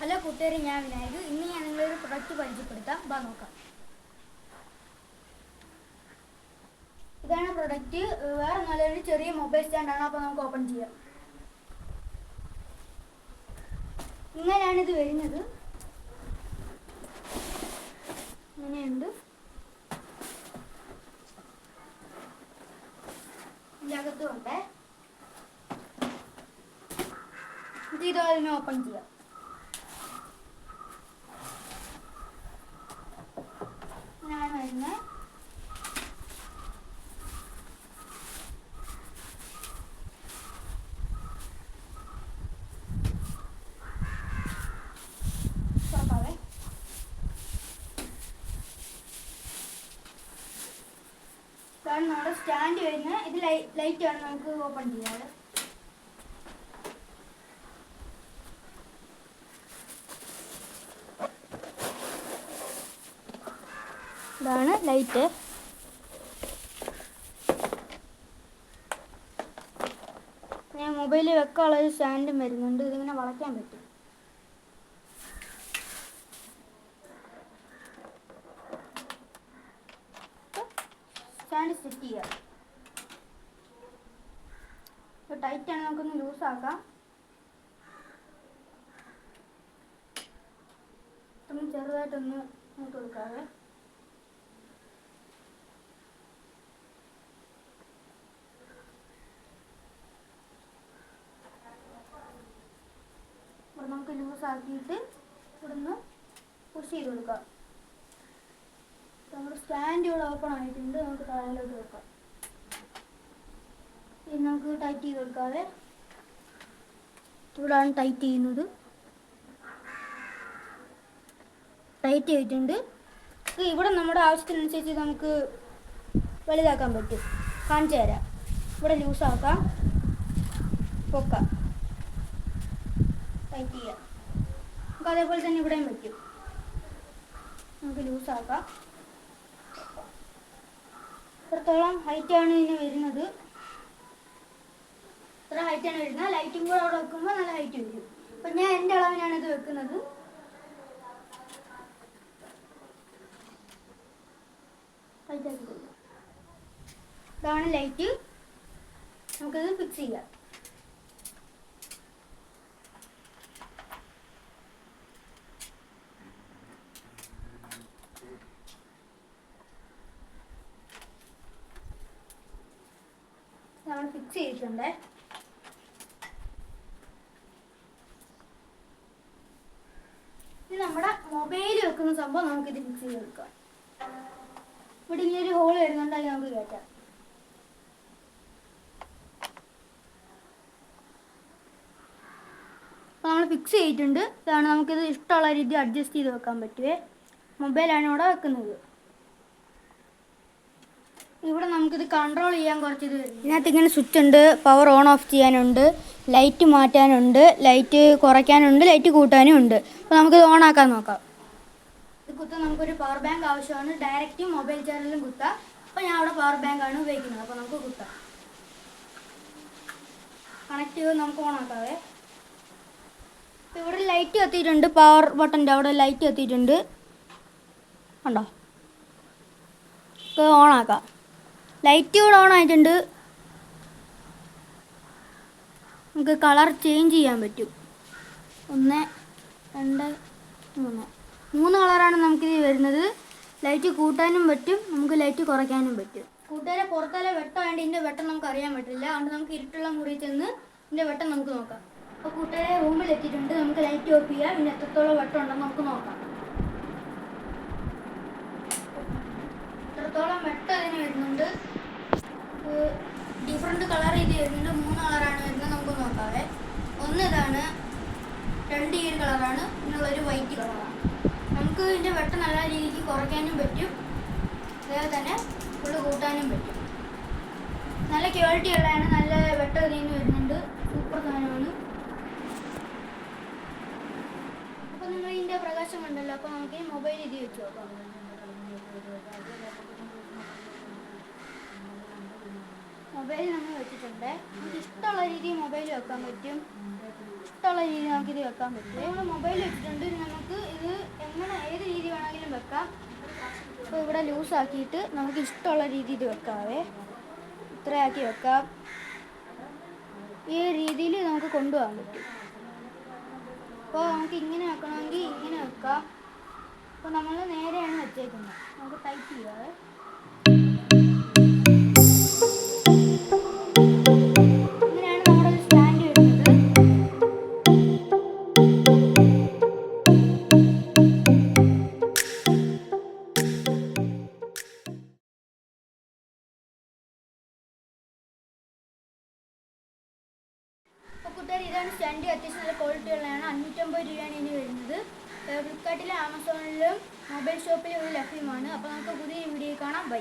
Hello കൂട്ടുകാരെ, ഞാൻ വിനായക്. ഇന്ന് ഞാൻ നിങ്ങളൊരു പ്രൊഡക്റ്റ് പരിചയപ്പെടുത്താം. നോക്കാം. ഇതാണ് പ്രൊഡക്റ്റ്. വേറെ നല്ലൊരു ചെറിയ മൊബൈൽ സ്റ്റാൻഡാണ്. അപ്പോൾ നമുക്ക് ഓപ്പൺ ചെയ്യാം. ഇങ്ങനെയാണ് ഇത് വരുന്നത്. ഇങ്ങനെയുണ്ട്. ഇതിനകത്തുണ്ട്. ഇതിനെ ഓപ്പൺ ചെയ്യാം. ഇങ്ങനെയാണ് വരുന്നത്. ഇതാണ് നമ്മുടെ സ്റ്റാൻഡ് വരുന്നത്. ഇത് ലൈറ്റാണ്. നമുക്ക് ഓപ്പൺ ചെയ്യാറ്. ഇതാണ് ലൈറ്റ്. ഞാൻ മൊബൈലിൽ വെക്കാനുള്ള ഒരു സ്റ്റാൻഡും വരുന്നുണ്ട്. ഇതിങ്ങനെ വളയ്ക്കാൻ പറ്റും. സ്റ്റാൻഡ് സെറ്റ് ചെയ്യാം. ഇപ്പോൾ ടൈറ്റാണ്. നമുക്കൊന്ന് ലൂസാക്കാം. ഒന്ന് ചെറുതായിട്ടൊന്ന് ഇങ്ങോട്ട് കൊടുക്കാതെ. ഇവിടെ നമുക്ക് ലൂസാക്കിയിട്ട് ഇവിടുന്ന് പുഷ് ചെയ്ത് കൊടുക്കാം. നമ്മുടെ സ്റ്റാൻഡ് ഇവിടെ ഓപ്പൺ ആയിട്ടുണ്ട്. നമുക്ക് താഴോട്ട് വെക്കാം. ഇനി നമുക്ക് ടൈറ്റ് ചെയ്ത് കൊടുക്കാതെ ഇവിടെയാണ് ടൈറ്റ് ചെയ്യുന്നത്. ടൈറ്റ് ചെയ്തിട്ടുണ്ട്. ഇവിടെ നമ്മുടെ ആവശ്യത്തിനനുസരിച്ച് നമുക്ക് വലുതാക്കാൻ പറ്റും. കാണിച്ചു തരാം. ഇവിടെ ലൂസാക്കാം, പൊക്കാം, ടൈറ്റ് ചെയ്യാം. നമുക്ക് അതേപോലെ തന്നെ ഇവിടെയും പറ്റും. നമുക്ക് ലൂസാക്കാം. ഇത്രത്തോളം ഹൈറ്റാണ് ഇതിന് വരുന്നത്. ഇത്ര ഹൈറ്റാണ് വരുന്നത്. ലൈറ്റും കൂടെ അവിടെ വെക്കുമ്പോൾ നല്ല ഹൈറ്റ് വരും. അപ്പം ഞാൻ എൻ്റെ അളവിനാണ് ഇത് വെക്കുന്നത്. ടൈറ്റാക്കി കൊടുക്കാം. ഇതാണ് ലൈറ്റ്. നമുക്കിത് ഫിക്സ് ചെയ്യാം. നമ്മൾ ഫിക്സ് ചെയ്തിട്ടുണ്ട്. ഇത് നമ്മുടെ മൊബൈൽ വെക്കുന്ന സംഭവം നമുക്കിത് ഫിക്സ് ചെയ്ത് കൊടുക്കാം. ഇവിടെ ഇങ്ങനെ ഒരു ഹോൾ വരുന്നുണ്ട്. അത് നമുക്ക് കയറ്റാം. അപ്പോൾ നമ്മൾ ഫിക്സ് ചെയ്തിട്ടുണ്ട്. ഇതാണ്. നമുക്കിത് ഇഷ്ടമുള്ള രീതി അഡ്ജസ്റ്റ് ചെയ്ത് വെക്കാൻ പറ്റുമേ. മൊബൈലാണ് ഇവിടെ വെക്കുന്നത്. ഇവിടെ നമുക്കിത് കൺട്രോൾ ചെയ്യാൻ കുറച്ചിത് വരും. ഇതിനകത്ത് ഇങ്ങനെ സ്വിച്ച് ഉണ്ട്. പവർ ഓൺ ഓഫ് ചെയ്യാനുണ്ട്, ലൈറ്റ് മാറ്റാനുണ്ട്, ലൈറ്റ് കുറയ്ക്കാനുണ്ട്, ലൈറ്റ് കൂട്ടാനും ഉണ്ട്. അപ്പോൾ നമുക്കിത് ഓൺ ആക്കാൻ നോക്കാം. ഇത് കുത്താൻ നമുക്കൊരു പവർ ബാങ്ക് ആവശ്യമാണ്. ഡയറക്റ്റ് മൊബൈൽ ചാനലിലും കുത്താം. അപ്പോൾ ഞാൻ അവിടെ പവർ ബാങ്കാണ് ഉപയോഗിക്കുന്നത്. അപ്പോൾ നമുക്ക് കുത്താം. കണക്ട് ചെയ്ത് നമുക്ക് ഓൺ ആക്കാവേ. അപ്പോൾ ഇവിടെ ലൈറ്റ് കത്തിയിട്ടുണ്ട്. പവർ ബട്ടൻ്റെ അവിടെ ലൈറ്റ് കത്തിയിട്ടുണ്ട്. ഉണ്ടോ? ഇപ്പോൾ ഓൺ ആക്കാം. ലൈറ്റ് കൂടെ ഓൺ ആയിട്ടുണ്ട്. നമുക്ക് കളർ ചേഞ്ച് ചെയ്യാൻ പറ്റും. 1, 2, 3 3 കളറാണ് നമുക്കിത് വരുന്നത്. ലൈറ്റ് കൂട്ടാനും പറ്റും, നമുക്ക് ലൈറ്റ് കുറയ്ക്കാനും പറ്റും. കൂട്ടുകാരെ, പുറത്തേലെ വെട്ടമായതുകൊണ്ട് ഇതിൻ്റെ വെട്ടം നമുക്ക് അറിയാൻ പറ്റില്ല. അതുകൊണ്ട് നമുക്ക് ഇരുട്ടുള്ള മുറിയിൽ ചെന്ന് ഇതിൻ്റെ വെട്ടം നമുക്ക് നോക്കാം. അപ്പോൾ കൂട്ടുകാരെ, റൂമിൽ എത്തിയിട്ടുണ്ട്. നമുക്ക് ലൈറ്റ് ഓഫ് ചെയ്യാം. പിന്നെ എത്രത്തോളം വെട്ടം ഉണ്ടെന്ന് നമുക്ക് നോക്കാം. ഇത്രത്തോളം വെട്ടം ഇതിന് വരുന്നുണ്ട്. ഡിഫറെൻറ്റ് കളർ ഇത് വരുന്നുണ്ട്. 3 കളറാണ് വരുന്നത്. നമുക്ക് നോക്കാവേ. 1 ഇതാണ്, 2 ഈ ഒരു കളറാണ്, പിന്നുള്ളൊരു വൈറ്റ് കളറാണ്. നമുക്ക് ഇതിൻ്റെ വെട്ടം നല്ല രീതിക്ക് കുറയ്ക്കാനും പറ്റും, അതേപോലെ തന്നെ ഫുള്ള് കൂട്ടാനും പറ്റും. നല്ല ക്വാളിറ്റി ഉള്ളതാണ്. നല്ല വെട്ടം ഇതിൽ നിന്ന് വരുന്നുണ്ട്. സൂപ്പർ സാധനമാണ്. അപ്പോൾ നിങ്ങൾ ഇതിൻ്റെ പ്രകാശം കണ്ടല്ലോ. അപ്പോൾ നമുക്ക് ഈ മൊബൈൽ ഇത് വെച്ച് നോക്കാം. മൊബൈൽ നമ്മൾ വെച്ചിട്ടുണ്ട്. നമുക്ക് ഇഷ്ടമുള്ള രീതിയിൽ മൊബൈൽ വെക്കാൻ പറ്റും. ഇഷ്ടമുള്ള രീതിയിൽ നമുക്കിത് വെക്കാൻ പറ്റും. നമ്മൾ മൊബൈൽ വെച്ചിട്ടുണ്ട്. നമുക്ക് ഇത് ഏത് രീതി വേണമെങ്കിലും വെക്കാം. അപ്പോൾ ഇവിടെ ലൂസാക്കിയിട്ട് നമുക്ക് ഇഷ്ടമുള്ള രീതിയിൽ വെക്കാവേ. ഇത്രയാക്കി വെക്കാം. ഈ രീതിയിൽ നമുക്ക് കൊണ്ടുപോകാൻ പറ്റും. അപ്പോൾ നമുക്ക് ഇങ്ങനെ വെക്കണമെങ്കിൽ ഇങ്ങനെ വെക്കാം. അപ്പോൾ നമ്മൾ നേരെയാണ് വെച്ചേക്കുന്നത്. നമുക്ക് ടൈപ്പ് ചെയ്യാവേ. ഇങ്ങനെയാണ് നമ്മുടെ ഒരു സ്റ്റാൻഡ് വരുന്നത്. അപ്പോൾ കൂട്ടുകാർ, ഇതാണ് സ്റ്റാൻഡ്. അത്യാവശ്യം നല്ല ക്വാളിറ്റി ഉള്ളതാണ്. 550 രൂപയാണ് ഇനി വരുന്നത്. ഫ്ലിപ്കാർട്ടിലും ആമസോണിലും മൊബൈൽ ഷോപ്പിലും ഇത് ലഭ്യമാണ്. അപ്പോൾ നമുക്ക് പുതിയ വീഡിയോ കാണാം. ബൈ.